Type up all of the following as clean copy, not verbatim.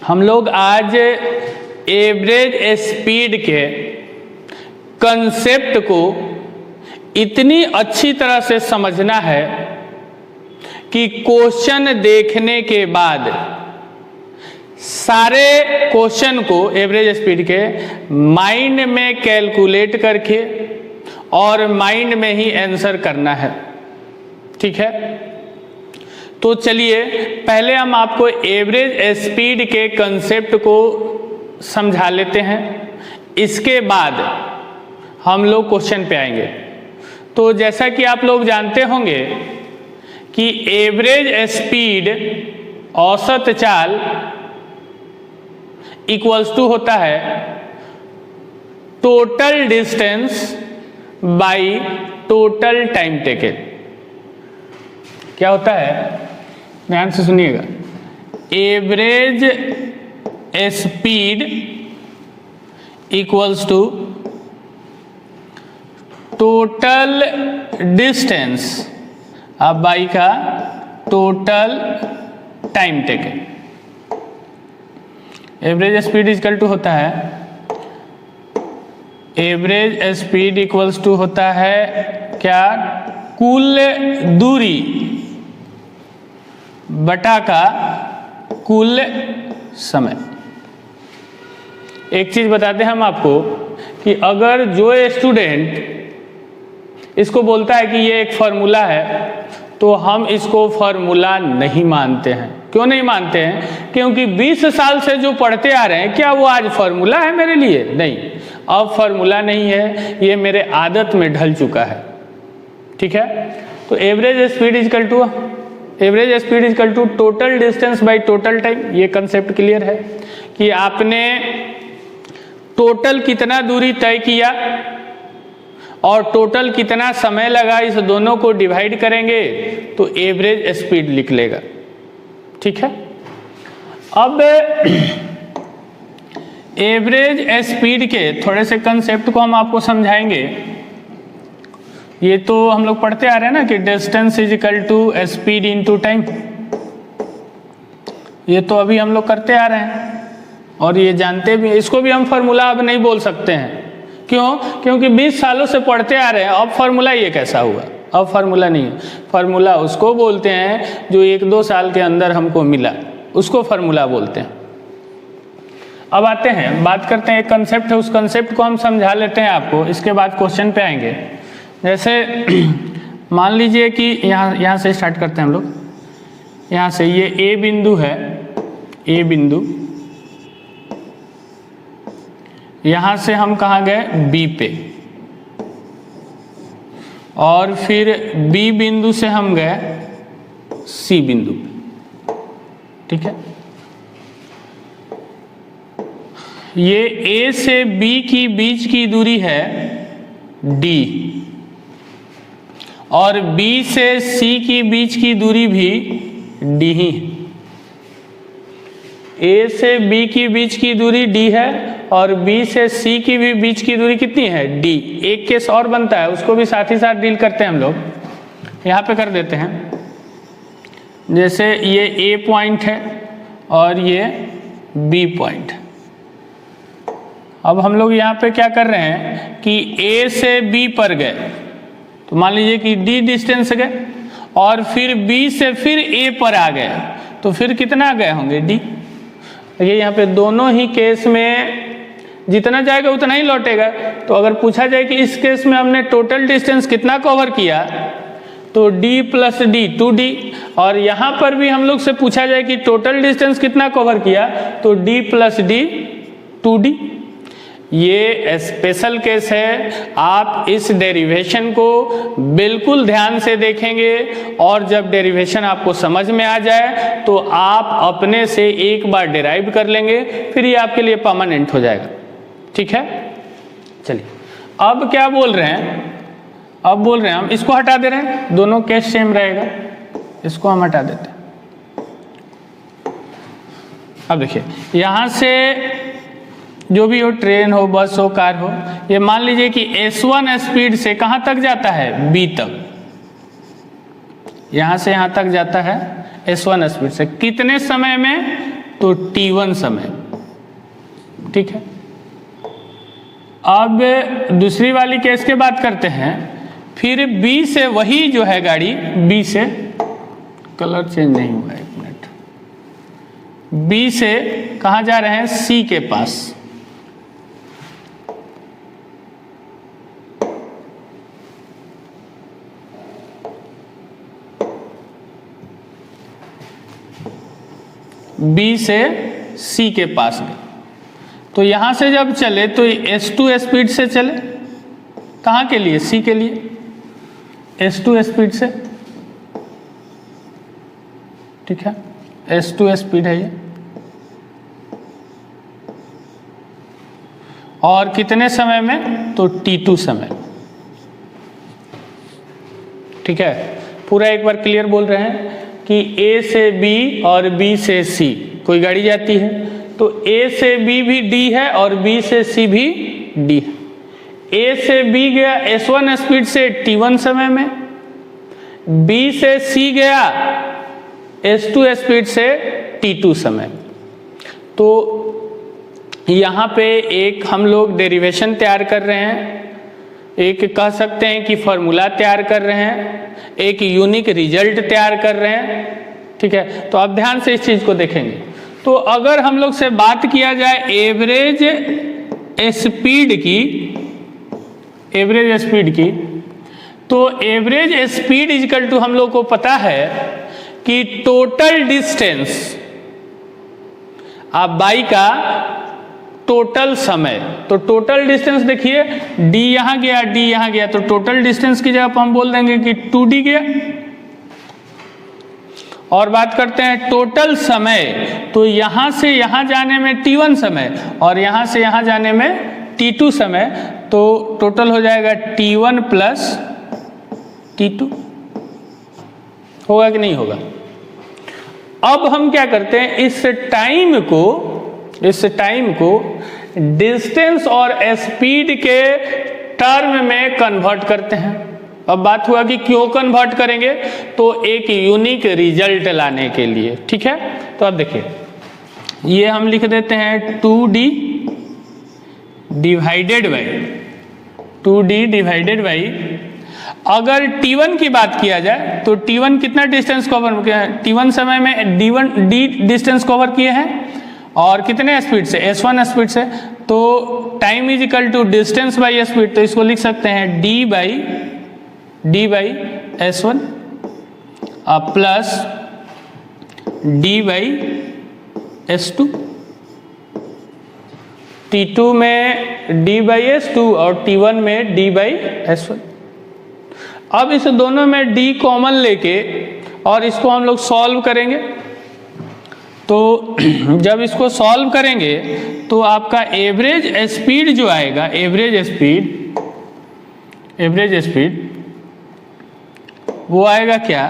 हम लोग आज एवरेज स्पीड के कंसेप्ट को इतनी अच्छी तरह से समझना है कि क्वेश्चन देखने के बाद सारे क्वेश्चन को एवरेज स्पीड के माइंड में कैलकुलेट करके और माइंड में ही आंसर करना है। ठीक है, तो चलिए पहले हम आपको एवरेज स्पीड के कंसेप्ट को समझा लेते हैं, इसके बाद हम लोग क्वेश्चन पे आएंगे। तो जैसा कि आप लोग जानते होंगे कि एवरेज स्पीड औसत चाल इक्वल्स टू होता है total distance by total time taken. क्या होता है, ध्यान से सुनिएगा। Average speed equals to total distance अब बाई का total time taken. Average speed equal to होता है, एवरेज स्पीड इक्वल्स टू होता है क्या, कुल दूरी बटा का कुल समय। एक चीज बताते हैं हम आपको कि अगर जो स्टूडेंट इसको बोलता है कि ये एक फॉर्मूला है, तो हम इसको फॉर्मूला नहीं मानते हैं। क्यों नहीं मानते हैं? क्योंकि 20 साल से जो पढ़ते आ रहे हैं, क्या वो आज फॉर्मूला है मेरे लिए? नहीं, अब फॉर्मूला नहीं है, ये मेरे आदत में ढल चुका है। ठीक है, तो average speed equal to total distance by total time. ये कंसेप्ट क्लियर है कि आपने टोटल कितना दूरी तय किया और टोटल कितना समय लगा, इस दोनों को डिवाइड करेंगे तो एवरेज स्पीड लिख लेगा। ठीक है, अब एवरेज स्पीड के थोड़े से कंसेप्ट को हम आपको समझाएंगे। ये तो हम लोग पढ़ते आ रहे हैं ना कि distance is equal to speed into time. ये तो अभी हम लोग करते आ रहे हैं और ये जानते भी, इसको भी हम फार्मूला अब नहीं बोल सकते हैं। क्यों? क्योंकि 20 सालों से पढ़ते आ रहे हैं। अब फार्मूला ये कैसा हुआ? अब फार्मूला नहीं है। फार्मूला उसको बोलते हैं जो 1-2 साल के अंदर हमको मिला, उसको फार्मूला बोलते हैं। अब आते हैं, बात करते हैं, एक कंसेप्ट है, उस कंसेप्ट को हम समझा लेते हैं आपको, इसके बाद क्वेश्चन पे आएंगे। जैसे मान लीजिए कि यहाँ से स्टार्ट करते हैं हम लोग। यहाँ से ये ए बिंदु है, ए बिंदु, यहाँ से हम कहाँ गए, बी पे, और फिर बी बिंदु से हम गए सी बिंदु पे। ठीक है, ये ए से बी की बीच की दूरी है डी, और बी से सी की बीच की दूरी भी डी ही है। ए से बी की बीच की दूरी डी है और बी से सी की भी बीच की दूरी कितनी है, डी। एक केस और बनता है, उसको भी साथ ही साथ डील करते हैं हम लोग। यहाँ पे कर देते हैं, जैसे ये ए पॉइंट है और ये बी पॉइंट। अब हम लोग यहाँ पे क्या कर रहे हैं कि ए से बी पर गए, तो मान लीजिए कि डी डिस्टेंस गए, और फिर बी से फिर ए पर आ गए, तो फिर कितना गए होंगे, डी। ये यहाँ पे दोनों ही केस में जितना जाएगा उतना ही लौटेगा। तो अगर पूछा जाए कि इस केस में हमने टोटल डिस्टेंस कितना कवर किया, तो d प्लस डी 2d, और यहाँ पर भी हम लोग से पूछा जाए कि टोटल डिस्टेंस कितना कवर किया, तो d प्लस डी 2d। ये स्पेशल केस है, आप इस डेरिवेशन को बिल्कुल ध्यान से देखेंगे, और जब डेरिवेशन आपको समझ में आ जाए तो आप अपने से एक बार डिराइव कर लेंगे, फिर ये आपके लिए परमानेंट हो जाएगा। ठीक है, चलिए अब क्या बोल रहे हैं, अब बोल रहे हैं हम इसको हटा दे रहे हैं, दोनों केस सेम रहेगा, इसको हम हटा देते हैं। अब देखिए, यहाँ से जो भी हो, ट्रेन हो, बस हो, कार हो, ये मान लीजिए कि S1 स्पीड से कहाँ तक जाता है, B तक। यहाँ से यहाँ तक जाता है S1 स्पीड से, कितने समय में, तो t1 समय, ठीक है। अब दूसरी वाली केस के बात करते हैं, फिर B से वही जो है गाड़ी, B से, कलर चेंज नहीं हुआ, एक मिनट, B से कहाँ जा रहे हैं, C के पास। B से C के पास गए, तो यहां से जब चले तो S2 स्पीड से चले, कहाँ के लिए, C के लिए, S2 स्पीड से, ठीक है, S2 स्पीड है ये। और कितने समय में, तो T2 समय, ठीक है। पूरा एक बार क्लियर बोल रहे हैं कि A से B और B से C कोई गाड़ी जाती है, तो A से B भी D है और B से C भी D है। A से B गया S1 स्पीड से T1 समय में, B से C गया S2 स्पीड से T2 समय। तो यहाँ पे एक हम लोग डेरिवेशन तैयार कर रहे हैं, एक कह सकते हैं कि फॉर्मूला तैयार कर रहे हैं, एक यूनिक रिजल्ट तैयार कर रहे हैं, ठीक है। तो अब ध्यान से इस चीज को देखेंगे। तो अगर हम लोग से बात किया जाए एवरेज स्पीड की, तो एवरेज स्पीड इक्वल टू हम लोग को पता है कि टोटल डिस्टेंस आप बाई का टोटल समय, तो टोटल डिस्टेंस देखिए d यहां गया, d यहां गया, तो टोटल डिस्टेंस की जगह हम बोल देंगे कि 2d गया। और बात करते हैं टोटल समय, तो यहां से यहां जाने में t1 समय और यहां से यहां जाने में t2 समय, तो टोटल हो जाएगा t1 प्लस t2। होगा कि नहीं होगा। अब हम क्या करते हैं, इस टाइम को डिस्टेंस और स्पीड के टर्म में कन्वर्ट करते हैं। अब बात हुआ कि क्यों कन्वर्ट करेंगे, तो एक यूनिक रिजल्ट लाने के लिए, ठीक है। तो अब देखिए, ये हम लिख देते हैं 2D डिवाइडेड बाई, अगर T1 की बात किया जाए तो T1 कितना डिस्टेंस कवर किया है, T1 समय में D डिस्टेंस कवर किए हैं और कितने स्पीड से, S1 स्पीड से, तो time is equal to distance by speed, तो इसको लिख सकते हैं D by S1 plus D by S2। T2 में D बाई S2 और T1 में D बाई S1। अब इस दोनों में D कॉमन लेके और इसको हम लोग सॉल्व करेंगे, तो जब इसको सॉल्व करेंगे तो आपका एवरेज स्पीड जो आएगा, एवरेज स्पीड वो आएगा क्या,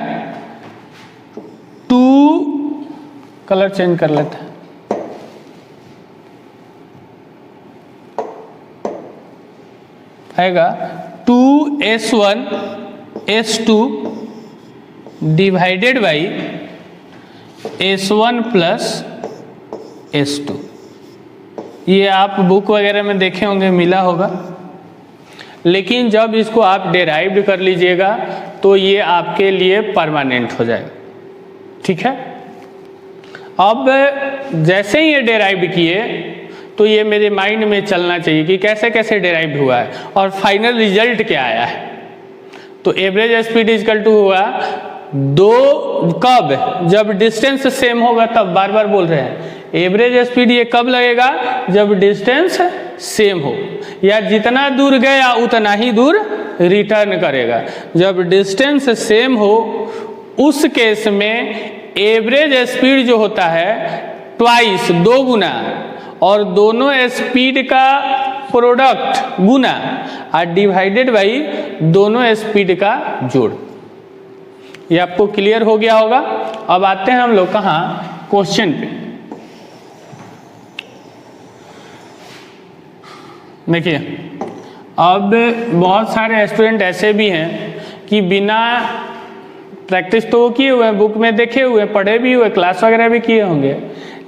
2, कलर चेंज कर लेते हैं, आएगा 2S1 S2 divided by S1 plus S2। ये आप बुक वगैरह में देखे होंगे, मिला होगा, लेकिन जब इसको आप डेराइव्ड कर लीजिएगा तो ये आपके लिए परमानेंट हो जाएगा, ठीक है। अब जैसे ही ये डेराइव्ड किए तो ये मेरे माइंड में चलना चाहिए कि कैसे कैसे डेराइव्ड हुआ है और फाइनल रिजल्ट क्या आया है। तो एवरेज स्पीड इक्वल टू हुआ 2, कब, जब डिस्टेंस सेम होगा, तब बार बार बोल रहे हैं एवरेज स्पीड ये कब लगेगा, जब डिस्टेंस सेम हो, या जितना दूर गया उतना ही दूर रिटर्न करेगा। जब डिस्टेंस सेम हो उस केस में एवरेज स्पीड जो होता है ट्वाइस, 2 गुना, और दोनों स्पीड का प्रोडक्ट गुना और डिवाइडेड बाई दोनों स्पीड का जोड़। ये आपको क्लियर हो गया होगा। अब आते हैं हम लोग कहाँ, क्वेश्चन पे। देखिए, अब बहुत सारे स्टूडेंट ऐसे भी हैं कि बिना प्रैक्टिस तो किए हुए हैं, बुक में देखे हुए, पढ़े भी हुए, क्लास वगैरह भी किए होंगे,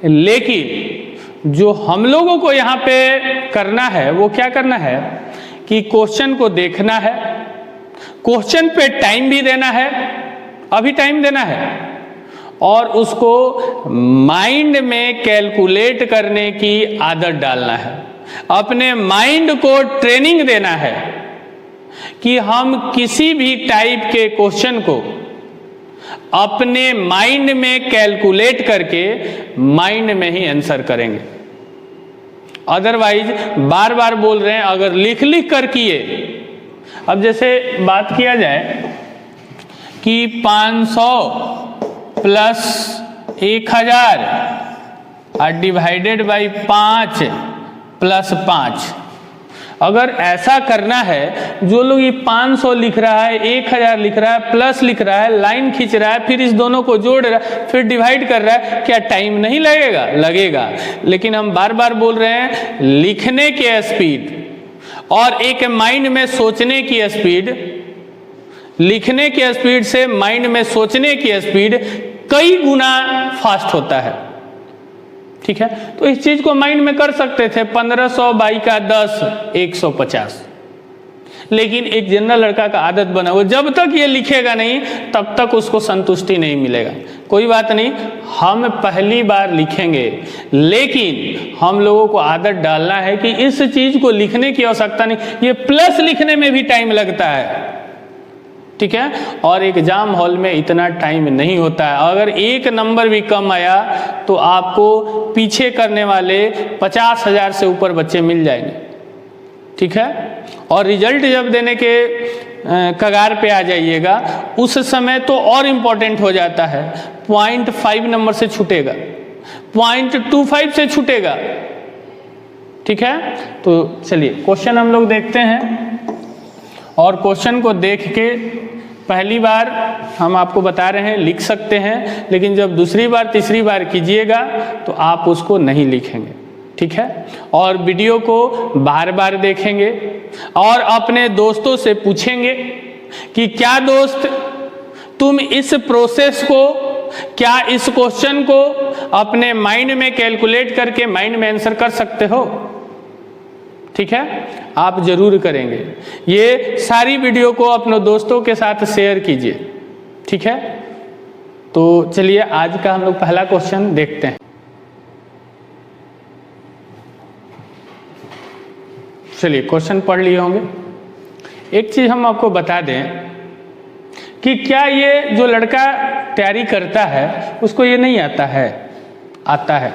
लेकिन जो हम लोगों को यहाँ पे करना है वो क्या करना है कि क्वेश्चन को देखना है, क्वेश्चन पे टाइम भी देना है, अभी टाइम देना है, और उसको माइंड में कैलकुलेट करने की आदत डालना है। अपने माइंड को ट्रेनिंग देना है कि हम किसी भी टाइप के क्वेश्चन को अपने माइंड में कैलकुलेट करके माइंड में ही आंसर करेंगे। अदरवाइज बार बार बोल रहे हैं, अगर लिख लिख कर किए, अब जैसे बात किया जाए कि 500 प्लस 1000 और डिवाइडेड बाई 5 प्लस 5, अगर ऐसा करना है, जो लोग ये 500 लिख रहा है, 1000 लिख रहा है, प्लस लिख रहा है, लाइन खींच रहा है, फिर इस दोनों को जोड़ रहा है, फिर डिवाइड कर रहा है, क्या टाइम नहीं लगेगा? लगेगा। लेकिन हम बार बार बोल रहे हैं, लिखने के स्पीड और एक माइंड में सोचने की स्पीड, लिखने के स्पीड से माइंड में सोचने की स्पीड कई गुना फास्ट होता है। ठीक है, तो इस चीज को माइंड में कर सकते थे, 1500 बाई का 10 150, लेकिन एक जनरल लड़का का आदत बना हुआ, जब तक ये लिखेगा नहीं तब तक उसको संतुष्टि नहीं मिलेगा। कोई बात नहीं, हम पहली बार लिखेंगे, लेकिन हम लोगों को आदत डालना है कि इस चीज को लिखने की आवश्यकता नहीं, ये प्लस लिखने में भी टाइम लगता है। ठीक है, और एग्जाम हॉल में इतना टाइम नहीं होता है। अगर एक नंबर भी कम आया तो आपको पीछे करने वाले 50,000 से ऊपर बच्चे मिल जाएंगे। ठीक है, और रिजल्ट जब देने के कगार पे आ जाइएगा, उस समय तो और इम्पोर्टेंट हो जाता है, 0.5 नंबर से छूटेगा, 0.25 से छूटेगा। ठीक है, तो चलिए क्वेश्चन हम लोग देखते हैं, और क्वेश्चन को देख के पहली बार हम आपको बता रहे हैं लिख सकते हैं, लेकिन जब दूसरी बार तीसरी बार कीजिएगा तो आप उसको नहीं लिखेंगे। ठीक है, और वीडियो को बार बार देखेंगे और अपने दोस्तों से पूछेंगे कि क्या दोस्त तुम इस प्रोसेस को, क्या इस क्वेश्चन को अपने माइंड में कैलकुलेट करके माइंड में आंसर कर सकते हो? ठीक है, आप जरूर करेंगे। ये सारी वीडियो को अपने दोस्तों के साथ शेयर कीजिए। ठीक है, तो चलिए आज का हम लोग पहला क्वेश्चन देखते हैं। चलिए क्वेश्चन पढ़ लिए होंगे। एक चीज हम आपको बता दें कि क्या ये जो लड़का तैयारी करता है उसको ये नहीं आता है? आता है।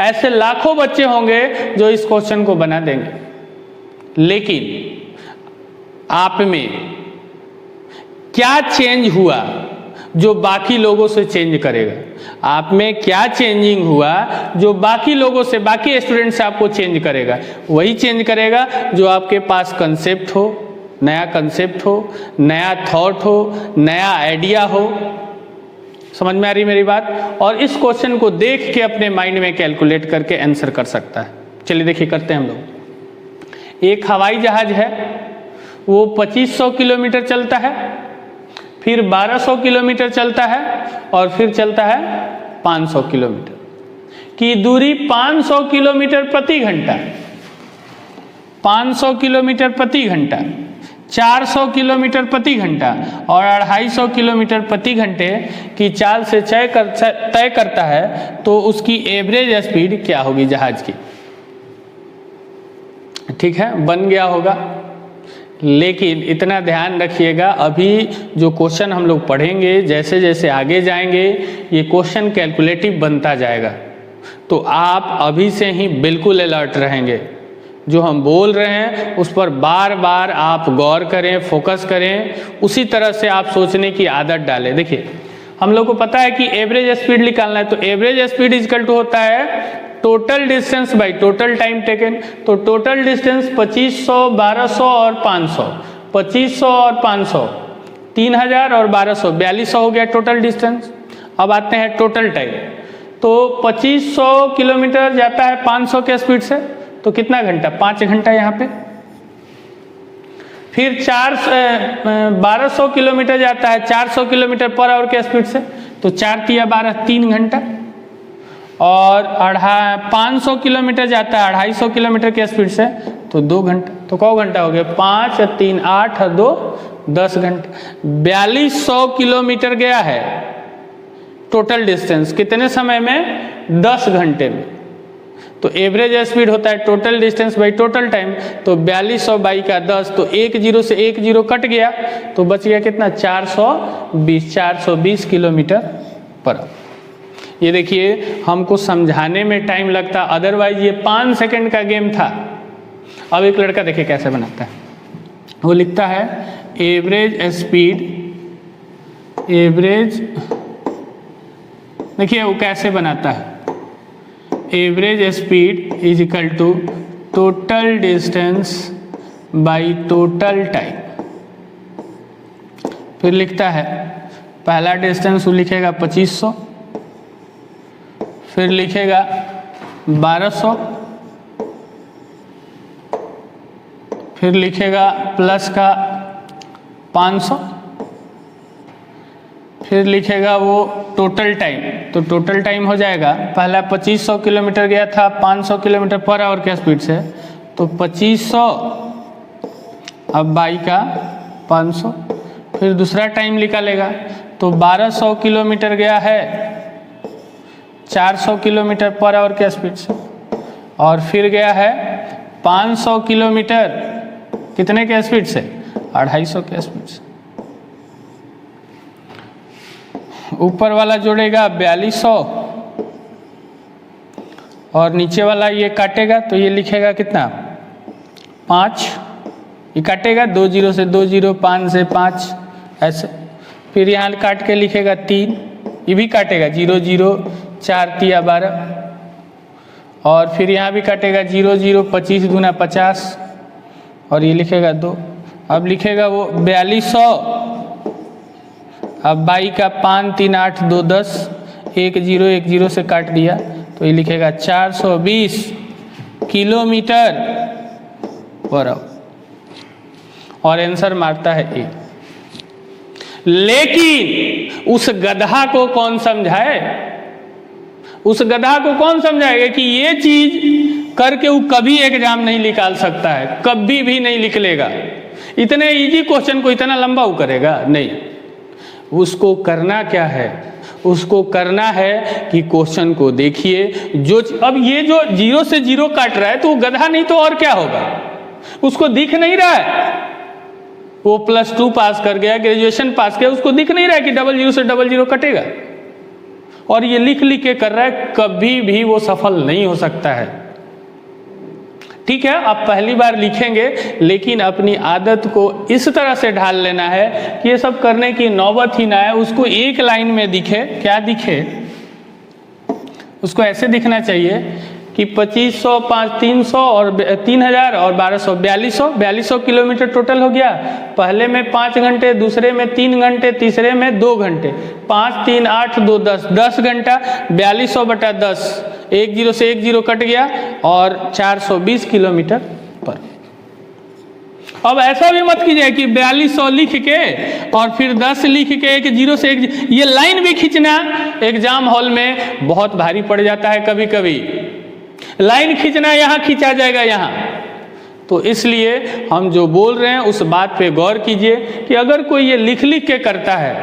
ऐसे लाखों बच्चे होंगे जो इस क्वेश्चन को बना देंगे, लेकिन आप में क्या चेंज हुआ जो बाकी लोगों से चेंज करेगा? आप में क्या चेंजिंग हुआ जो बाकी लोगों से, बाकी स्टूडेंट से आपको चेंज करेगा? वही चेंज करेगा जो आपके पास कंसेप्ट हो, नया कंसेप्ट हो, नया थॉट हो, नया आइडिया हो। समझ में आ रही मेरी बात? और इस क्वेश्चन को देख के अपने माइंड में कैलकुलेट करके आंसर कर सकता है। चलिए देखिए करते हैं हम लोग। एक हवाई जहाज है, वो 2500 किलोमीटर चलता है, फिर 1200 किलोमीटर चलता है, और फिर चलता है 500 किलोमीटर की दूरी, 500 किलोमीटर प्रति घंटा, 500 किलोमीटर प्रति घंटा, 400 किलोमीटर प्रति घंटा और 250 किलोमीटर प्रति घंटे की चाल से तय करता है, तो उसकी एवरेज स्पीड क्या होगी जहाज की? ठीक है, बन गया होगा। लेकिन इतना ध्यान रखिएगा, अभी जो क्वेश्चन हम लोग पढ़ेंगे, जैसे जैसे आगे जाएंगे ये क्वेश्चन कैलकुलेटिव बनता जाएगा, तो आप अभी से ही बिल्कुल अलर्ट रहेंगे। जो हम बोल रहे हैं उस पर बार बार आप गौर करें, फोकस करें, उसी तरह से आप सोचने की आदत डालें। देखिए हम लोग को पता है कि एवरेज स्पीड निकालना है, तो एवरेज स्पीड इक्वल टू होता है total distance by total time taken. तो टोटल डिस्टेंस 2500, 1200 और 500, 2500 और 500, 3000 और 1200, 4200 हो गया टोटल डिस्टेंस। अब आते हैं टोटल टाइम। तो 2500 किलोमीटर जाता है 500 के स्पीड से, तो कितना घंटा? 5 घंटा यहाँ पे। फिर 1200 किलोमीटर जाता है 400 किलोमीटर पर आवर के स्पीड से, तो 4 तिया 12, 3 घंटा। और 500 किलोमीटर जाता है 250 किलोमीटर की स्पीड से, तो 2 घंटा। तो कौ घंटा हो गया? 5 और 3 8 और 2 10 घंटा। 4200 किलोमीटर गया है टोटल डिस्टेंस, कितने समय में? 10 घंटे में। तो एवरेज स्पीड होता है total distance by total time, तो 4200 बाई का 10, तो 1 0 से 1 0 कट गया, तो बच गया कितना? 420 किलोमीटर पर आवर। ये देखिए हमको समझाने में टाइम लगता, अदरवाइज ये 5 सेकंड का गेम था। अब एक लड़का देखिए कैसे बनाता है, वो लिखता है एवरेज स्पीड, एवरेज, देखिए वो कैसे बनाता है, average speed is equal to total distance by total time. फिर लिखता है पहला डिस्टेंस वो लिखेगा 2500, फिर लिखेगा 1200, फिर लिखेगा प्लस का 500, फिर लिखेगा वो टोटल टाइम। तो टोटल टाइम हो जाएगा, पहला 2500 किलोमीटर गया था 500 किलोमीटर पर आवर के स्पीड से, तो 2500 अब बाई का 500, फिर दूसरा टाइम निकालेगा, तो 1200 किलोमीटर गया है 400 किलोमीटर पर आवर के स्पीड से, और फिर गया है 500 किलोमीटर कितने के स्पीड से? 250 के स्पीड से। ऊपर वाला जोड़ेगा 4200 और नीचे वाला ये काटेगा, तो ये लिखेगा कितना? 5, ये काटेगा 2 0 से 2 0, 5 से 5 ऐसे, फिर यहाँ काट के लिखेगा 3, ये भी काटेगा 0 0, 4 3 12, और फिर यहाँ भी काटेगा 0 0, 25 दूना 50, और ये लिखेगा 2। अब लिखेगा वो 4200, अब बाई का 5 3 8 2 10, 1 0 1 0 से काट दिया, तो ये लिखेगा 420 किलोमीटर पर आवर, और आंसर मारता है ए। लेकिन उस गधा को कौन समझाए? उस गधा को कौन समझाएगा कि ये चीज करके वो कभी एग्जाम नहीं निकाल सकता है, कभी भी नहीं निकलेगा। इतने इजी क्वेश्चन को इतना लंबा वो करेगा नहीं। उसको करना क्या है? उसको करना है कि क्वेश्चन को देखिए, जो अब ये जो 0 से 0 काट रहा है तो वो गधा नहीं तो और क्या होगा? उसको दिख नहीं रहा है, वो +2 पास कर गया, ग्रेजुएशन पास किया, उसको दिख नहीं रहा है कि 00 से 00 कटेगा, और ये लिख लिख के कर रहा है, कभी भी वो सफल नहीं हो सकता है। ठीक है, आप पहली बार लिखेंगे, लेकिन अपनी आदत को इस तरह से ढाल लेना है कि ये सब करने की नौबत ही ना आए। उसको एक लाइन में दिखे, क्या दिखे? उसको ऐसे दिखना चाहिए कि 2500 5 300 और 3000 और 1200 4200 किलोमीटर टोटल हो गया। पहले में 5 घंटे, दूसरे में 3 घंटे, तीसरे में 2 घंटे, 5 3 8 2 10 घंटा, 4200 बटा 10, 1 0 से 1 0 कट गया, और 420 किलोमीटर पर। अब ऐसा भी मत कीजिए कि 4200 लिख के और फिर 10 लिख के 1 0 से 1, ये लाइन भी खींचना एग्जाम हॉल में बहुत भारी पड़ जाता है। कभी कभी लाइन खींचना, यहाँ खींचा जाएगा यहाँ, तो इसलिए हम जो बोल रहे हैं उस बात पे गौर कीजिए कि अगर कोई ये लिख लिख के करता है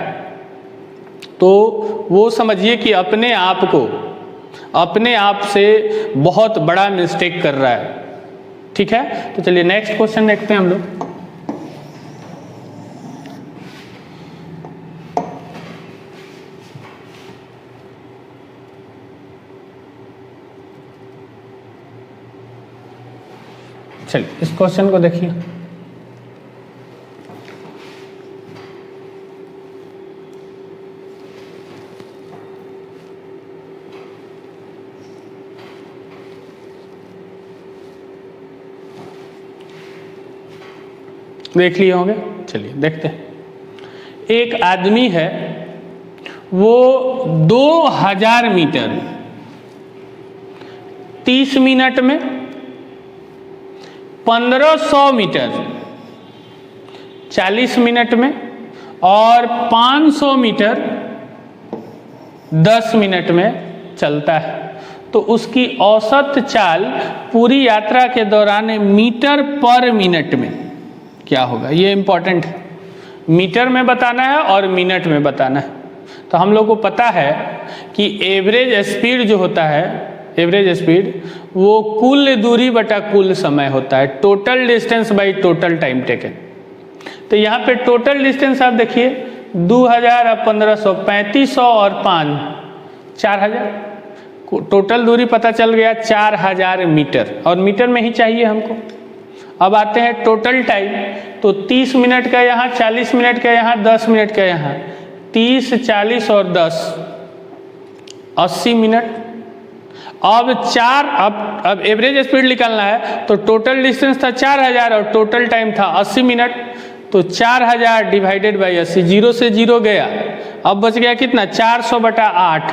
तो वो समझिए कि अपने आप से बहुत बड़ा मिस्टेक कर रहा है। ठीक है, तो चलिए नेक्स्ट क्वेश्चन देखते हैं हम लोग। चलिए इस क्वेश्चन को देखिए। देख लिए होंगे, चलिए देखते हैं। एक आदमी है, वो 2000 मीटर 30 मिनट में, 1500 मीटर 40 मिनट में, और 500 मीटर 10 मिनट में चलता है। तो उसकी औसत चाल पूरी यात्रा के दौरान मीटर पर मिनट में क्या होगा, ये इम्पॉर्टेंट है। मीटर में बताना है और मिनट में बताना है। तो हम लोग को पता है कि एवरेज स्पीड जो होता है, एवरेज स्पीड वो कुल दूरी बटा कुल समय होता है, total distance by total time taken. तो यहाँ पे टोटल डिस्टेंस आप देखिए 2000 और 1500, 3500 और 5, 4000, टोटल दूरी पता चल गया 4000 मीटर, और मीटर में ही चाहिए हमको। अब आते हैं टोटल टाइम, तो 30 मिनट का यहाँ, 40 मिनट का यहाँ, 10 मिनट का यहाँ, 30, 40 और 10, 80 मिनट। अब एवरेज स्पीड निकालना है, तो टोटल डिस्टेंस था 4000 और टोटल टाइम था 80 मिनट, तो 4000 डिवाइडेड बाई 80, 0 से 0 गया। अब बच गया कितना, 400 बटा 8,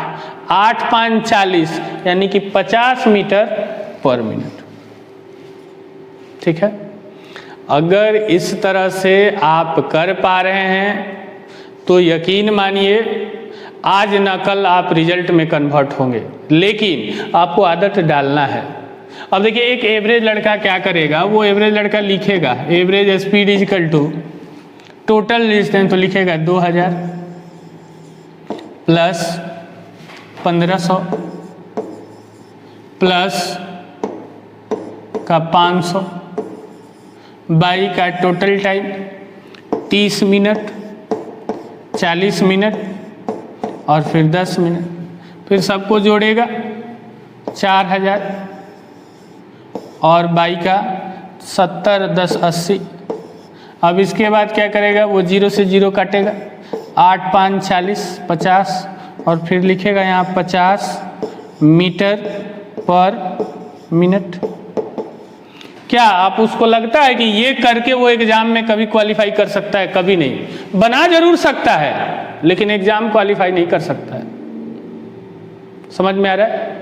8 5 40, यानी कि 50 मीटर पर मिनट। ठीक है, अगर इस तरह से आप कर पा रहे हैं तो यकीन मानिए आज न कल आप रिजल्ट में कन्वर्ट होंगे, लेकिन आपको आदत डालना है। अब देखिए एक एवरेज लड़का क्या करेगा, वो एवरेज लड़का लिखेगा average speed is equal to total distance, तो लिखेगा 2000 प्लस 1500 प्लस का 500 बाई का टोटल टाइम 30 मिनट, 40 मिनट और फिर 10 मिनट, फिर सबको जोड़ेगा 4000 और बाई का 70, 10, 80। अब इसके बाद क्या करेगा, वो 0 से 0 काटेगा, 8 5 40, 50 और फिर लिखेगा यहाँ 50 मीटर पर मिनट। क्या आप उसको लगता है कि ये करके वो एग्जाम में कभी क्वालिफाई कर सकता है? कभी नहीं। बना जरूर सकता है लेकिन एग्जाम क्वालिफाई नहीं कर सकता है। समझ में आ रहा है?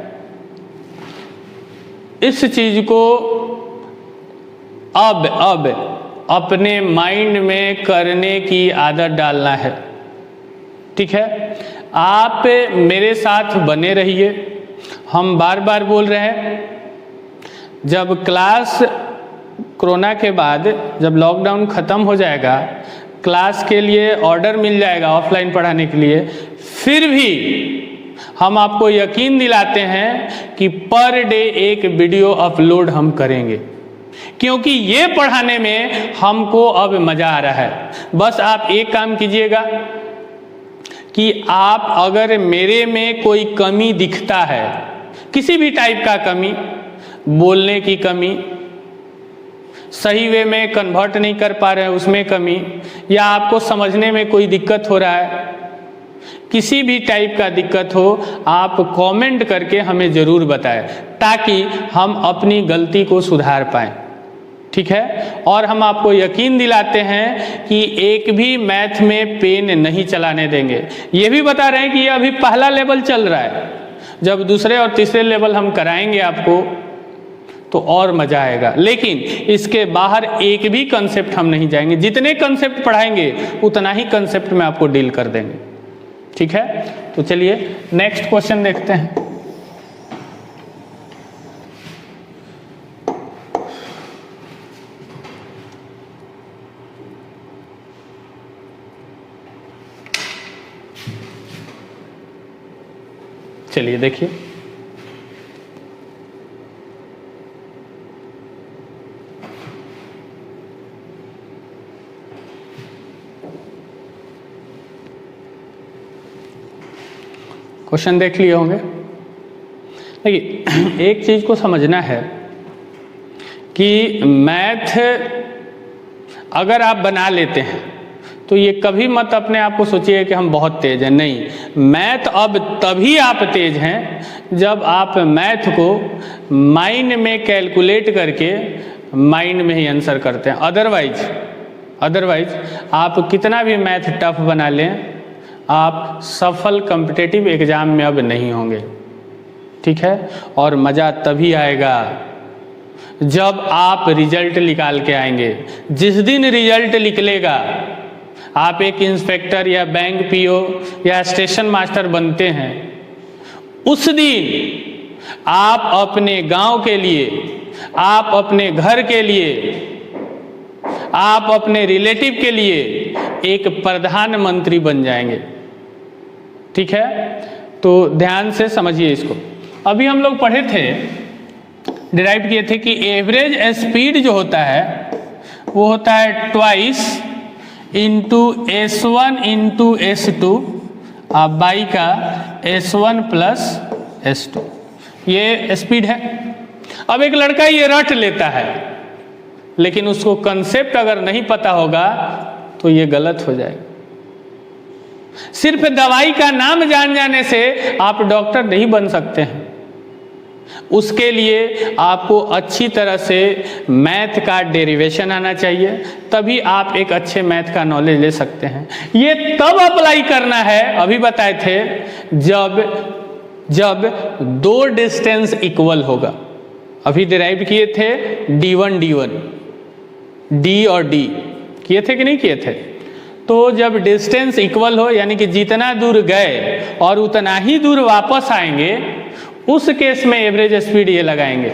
इस चीज को अब अपने माइंड में करने की आदत डालना है। ठीक है, आप मेरे साथ बने रहिए। हम बार बार बोल रहे हैं, जब क्लास कोरोना के बाद जब लॉकडाउन ख़त्म हो जाएगा, क्लास के लिए ऑर्डर मिल जाएगा ऑफलाइन पढ़ाने के लिए, फिर भी हम आपको यकीन दिलाते हैं कि पर डे एक वीडियो अपलोड हम करेंगे, क्योंकि ये पढ़ाने में हमको अब मज़ा आ रहा है। बस आप एक काम कीजिएगा कि आप अगर मेरे में कोई कमी दिखता है, किसी भी टाइप का कमी, बोलने की कमी, सही वे में कन्वर्ट नहीं कर पा रहे हैं उसमें कमी, या आपको समझने में कोई दिक्कत हो रहा है, किसी भी टाइप का दिक्कत हो, आप कमेंट करके हमें ज़रूर बताएं ताकि हम अपनी गलती को सुधार पाएं। ठीक है, और हम आपको यकीन दिलाते हैं कि एक भी मैथ में पेन नहीं चलाने देंगे। ये भी बता रहे हैं कि ये अभी पहला लेवल चल रहा है, जब दूसरे और तीसरे लेवल हम कराएंगे आपको तो और मज़ा आएगा। लेकिन इसके बाहर एक भी कंसेप्ट हम नहीं जाएंगे, जितने कंसेप्ट पढ़ाएंगे उतना ही कंसेप्ट में आपको डील कर देंगे। ठीक है, तो चलिए नेक्स्ट क्वेश्चन देखते हैं। चलिए देखिए, क्वेश्चन देख लिए होंगे। देखिए एक चीज़ को समझना है कि मैथ अगर आप बना लेते हैं तो ये कभी मत अपने आप को सोचिए कि हम बहुत तेज हैं। नहीं, मैथ अब तभी आप तेज हैं जब आप मैथ को माइंड में कैलकुलेट करके माइंड में ही आंसर करते हैं। अदरवाइज आप कितना भी मैथ टफ बना लें, आप सफल कॉम्पिटिटिव एग्ज़ाम में अब नहीं होंगे। ठीक है, और मज़ा तभी आएगा जब आप रिजल्ट निकाल के आएंगे। जिस दिन रिजल्ट निकलेगा, आप एक इंस्पेक्टर या बैंक पीओ या स्टेशन मास्टर बनते हैं, उस दिन आप अपने गांव के लिए, आप अपने घर के लिए, आप अपने रिलेटिव के लिए एक प्रधानमंत्री बन जाएंगे। ठीक है, तो ध्यान से समझिए इसको। अभी हम लोग पढ़े थे, डिराइव किए थे कि एवरेज स्पीड जो होता है वो होता है twice into S1 into S2 by का S1 प्लस S2, ये स्पीड है। अब एक लड़का ये रट लेता है, लेकिन उसको कंसेप्ट अगर नहीं पता होगा तो ये गलत हो जाएगा। सिर्फ दवाई का नाम जान जाने से आप डॉक्टर नहीं बन सकते हैं। उसके लिए आपको अच्छी तरह से मैथ का डेरिवेशन आना चाहिए, तभी आप एक अच्छे मैथ का नॉलेज ले सकते हैं। ये तब अप्लाई करना है, अभी बताए थे, जब दो डिस्टेंस इक्वल होगा। अभी डिराइव किए थे D1 D1, D और D किए थे कि नहीं किए थे? तो जब डिस्टेंस इक्वल हो, यानी कि जितना दूर गए और उतना ही दूर वापस आएंगे, उस केस में एवरेज स्पीड ये लगाएंगे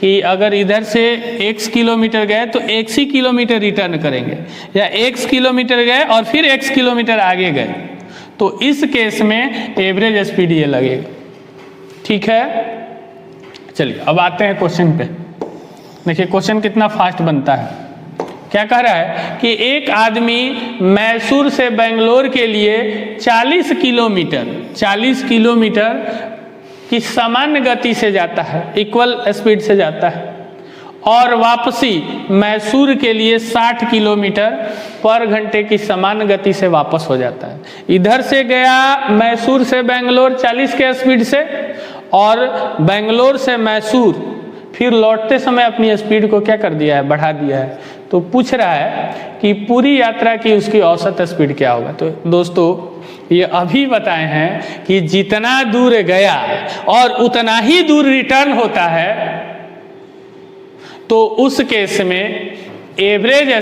कि अगर इधर से x किलोमीटर गए तो x ही किलोमीटर रिटर्न करेंगे, या x किलोमीटर गए और फिर x किलोमीटर आगे गए, तो इस केस में एवरेज स्पीड ये लगेगा। ठीक है, चलिए अब आते हैं क्वेश्चन पे। देखिए क्वेश्चन कितना फास्ट बनता है। क्या कह रहा है कि एक आदमी मैसूर से बेंगलोर के लिए 40 किलोमीटर की सामान्य गति से जाता है, इक्वल स्पीड से जाता है, और वापसी मैसूर के लिए 60 किलोमीटर पर घंटे की समान गति से वापस हो जाता है। इधर से गया मैसूर से बेंगलोर 40 के स्पीड से, और बेंगलोर से मैसूर फिर लौटते समय अपनी स्पीड को क्या कर दिया है, बढ़ा दिया है। तो पूछ रहा है कि पूरी यात्रा की उसकी औसत स्पीड क्या होगा। तो दोस्तों ये अभी बताए हैं कि जितना दूर गया और उतना ही दूर रिटर्न होता है, तो उस केस में average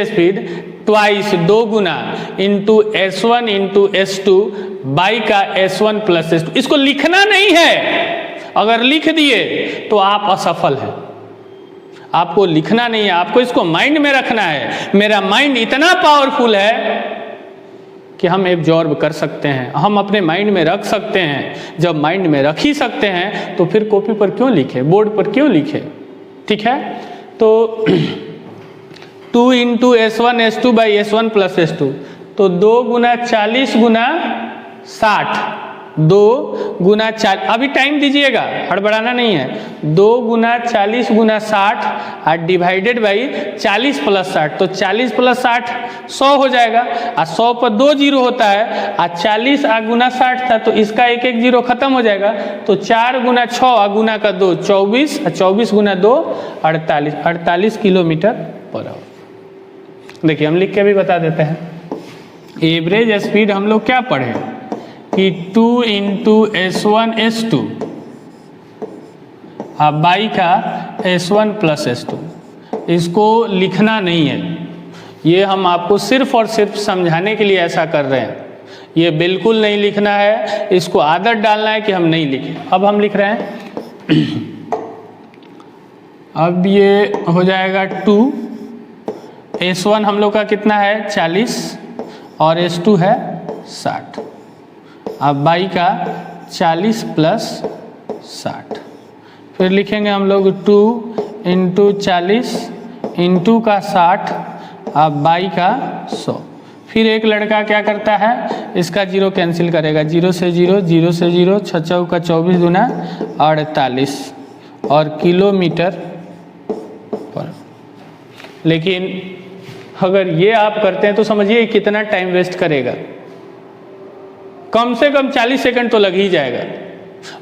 speed twice, 2 Guna into S1 into S2 by का S1 प्लस S2। इसको लिखना नहीं है, अगर लिख दिए तो आप असफल हैं। आपको लिखना नहीं है, आपको इसको माइंड में रखना है। मेरा माइंड इतना पावरफुल है कि हम एब्जॉर्ब कर सकते हैं, हम अपने माइंड में रख सकते हैं। जब माइंड में रख ही सकते हैं तो फिर कॉपी पर क्यों लिखे, बोर्ड पर क्यों लिखे। ठीक है, तो 2 into S1 S2 by S1 plus S2, तो 2 गुना 40 गुना 60, 2 गुना 40, अभी टाइम दीजिएगा, हड़बड़ाना नहीं है। 2 गुना 40 गुना 60 और डिवाइडेड बाई 40 प्लस 60, तो 40 प्लस 60 100 हो जाएगा, और 100 पर 2 जीरो होता है, और 40 गुना 60 था तो इसका एक एक जीरो खत्म हो जाएगा। तो 4 गुना 6 और गुना का 2 24, और 24 गुना 2 48 किलोमीटर पर आवर। देखिए हम लिख के भी बता देते हैं। एवरेज स्पीड हम लोग क्या पढ़े कि 2 इंटू S1 S2 बाई का S1 प्लस S2। इसको लिखना नहीं है, ये हम आपको सिर्फ और सिर्फ समझाने के लिए ऐसा कर रहे हैं। ये बिल्कुल नहीं लिखना है, इसको आदत डालना है कि हम नहीं लिखें। अब हम लिख रहे हैं अब ये हो जाएगा 2, S1 हम लोग का कितना है 40 और S2 है 60, अब बाई का 40 प्लस 60। फिर लिखेंगे हम लोग 2 इंटू 40 इंटू का 60, अब बाई का 100। फिर एक लड़का क्या करता है, इसका जीरो कैंसिल करेगा, 0 से 0, 0 से 0, 6 चौका 24 गुना 48 और किलोमीटर पर। लेकिन अगर ये आप करते हैं तो समझिए कितना टाइम वेस्ट करेगा, कम से कम 40 सेकंड तो लग ही जाएगा।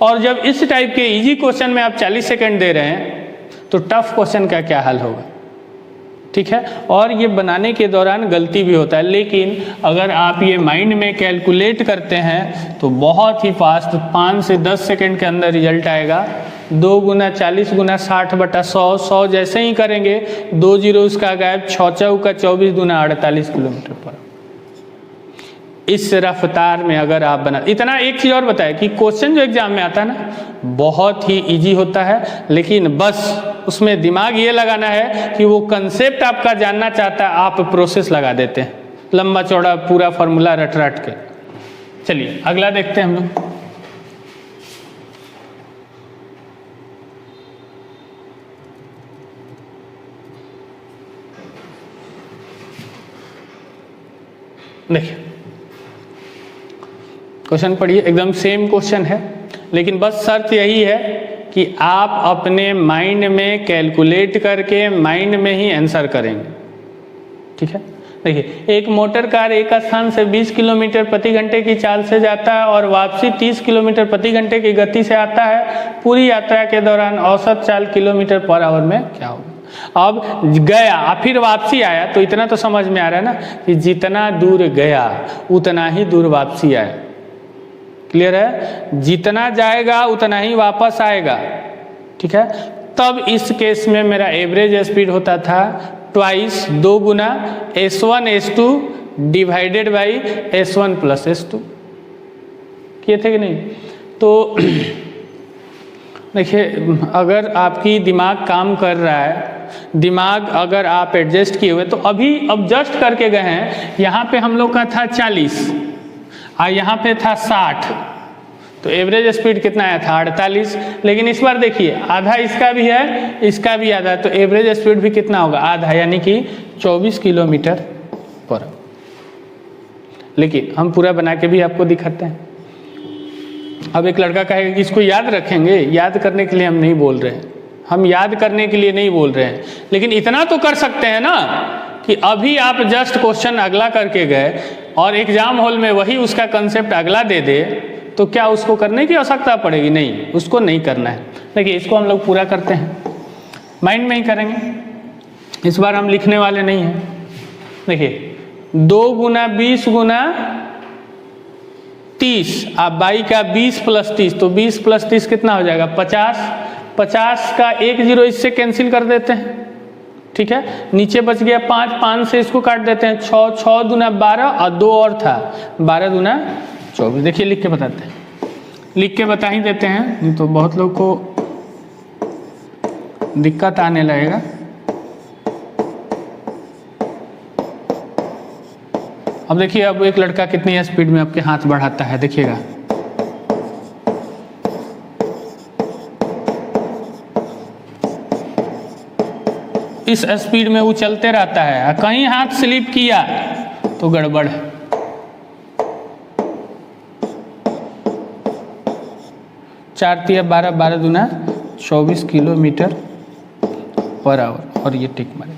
और जब इस टाइप के इजी क्वेश्चन में आप 40 सेकंड दे रहे हैं तो टफ क्वेश्चन का क्या हाल होगा। ठीक है, और ये बनाने के दौरान गलती भी होता है, लेकिन अगर आप ये माइंड में कैलकुलेट करते हैं तो बहुत ही फास्ट 5 से 10 सेकंड के अंदर रिजल्ट आएगा। 2 गुना 40 गुना 60 बटा 100, 100 जैसे ही करेंगे 2 जीरो उसका गायब, 6 चौका 24 गुना 48 किलोमीटर पर। इस रफ्तार में अगर आप बना, इतना एक चीज़ और बताए कि क्वेश्चन जो एग्जाम में आता है ना बहुत ही इजी होता है, लेकिन बस उसमें दिमाग ये लगाना है कि वो कंसेप्ट आपका जानना चाहता है, आप प्रोसेस लगा देते हैं लंबा चौड़ा पूरा फार्मूला रट रट के। चलिए अगला देखते हैं हम लोग। देखिए क्वेश्चन पढ़िए, एकदम सेम क्वेश्चन है, लेकिन बस शर्त यही है कि आप अपने माइंड में कैलकुलेट करके माइंड में ही आंसर करेंगे। ठीक है, देखिए एक मोटर कार एक स्थान से 20 किलोमीटर प्रति घंटे की चाल से जाता है और वापसी 30 किलोमीटर प्रति घंटे की गति से आता है। पूरी यात्रा के दौरान औसत चाल किलोमीटर पर आवर में क्या होगा? अब गया फिर वापसी आया, तो इतना तो समझ में आ रहा है ना कि जितना दूर गया उतना ही दूर वापसी आया। क्लियर है? जितना जाएगा उतना ही वापस आएगा। ठीक है, तब इस केस में मेरा एवरेज स्पीड होता था twice, 2 Guna S1 S2 divided by S1 plus S2। किए थे कि नहीं? तो देखिए अगर आपकी दिमाग काम कर रहा है, दिमाग अगर आप एडजस्ट किए हुए, तो अभी अब जस्ट करके गए हैं, यहाँ पे हम लोग का था 40 और यहाँ पे था 60, तो एवरेज स्पीड कितना आया था 48। लेकिन इस बार देखिए आधा इसका भी है इसका भी आधा है, तो एवरेज स्पीड भी कितना होगा? आधा, यानी कि 24 किलोमीटर पर। लेकिन हम पूरा बना के भी आपको दिखाते हैं। अब एक लड़का कहेगा कि इसको याद रखेंगे, याद करने के लिए हम नहीं बोल रहे हैं, हम याद करने के लिए नहीं बोल रहे हैं, लेकिन इतना तो कर सकते हैं ना कि अभी आप जस्ट क्वेश्चन अगला करके गए और एग्जाम हॉल में वही उसका कंसेप्ट अगला दे दे, तो क्या उसको करने की आवश्यकता पड़ेगी? नहीं, उसको नहीं करना है। देखिए इसको हम लोग पूरा करते हैं, माइंड में ही करेंगे, इस बार हम लिखने वाले नहीं हैं। देखिए 2 गुना 20 गुना 30, आप बाई का 20 प्लस 30, तो 20 प्लस 30 कितना हो जाएगा? 50। 50 का 1 0 इससे कैंसिल कर देते हैं। ठीक है, नीचे बच गया 5, 5 से इसको काट देते हैं, 6, 6 दूना 12 और 2 और था 12 दूना 24। देखिए लिख के बताते हैं, लिख के बता ही देते हैं, नहीं तो बहुत लोग को दिक्कत आने लगेगा। अब देखिए अब एक लड़का कितनी स्पीड में आपके हाथ बढ़ाता है, देखिएगा। इस स्पीड में वो चलते रहता है, कहीं हाथ स्लिप किया तो गड़बड़ है। चार तिया 12, 12 दूना 24 किलोमीटर पर आवर, और ये टिक मारे।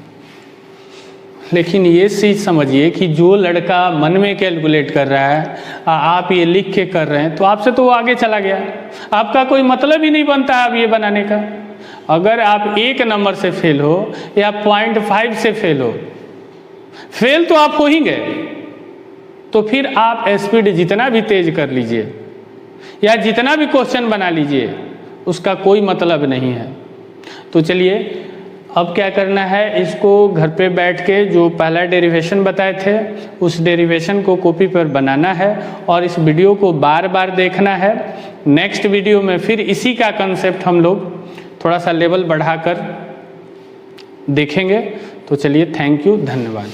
लेकिन ये चीज़ समझिए कि जो लड़का मन में कैलकुलेट कर रहा है, आप ये लिख के कर रहे हैं, तो आपसे तो वो आगे चला गया, आपका कोई मतलब ही नहीं बनता अब ये बनाने का। अगर आप 1 नंबर से फेल हो या 0.5 से फेल हो, फेल तो आप हो ही गए, तो फिर आप स्पीड जितना भी तेज कर लीजिए या जितना भी क्वेश्चन बना लीजिए, उसका कोई मतलब नहीं है। तो चलिए अब क्या करना है, इसको घर पे बैठ के जो पहला डेरिवेशन बताए थे उस डेरिवेशन को कॉपी पर बनाना है और इस वीडियो को बार बार देखना है। नेक्स्ट वीडियो में फिर इसी का कंसेप्ट हम लोग थोड़ा सा लेवल बढ़ाकर देखेंगे। तो चलिए, थैंक यू, धन्यवाद।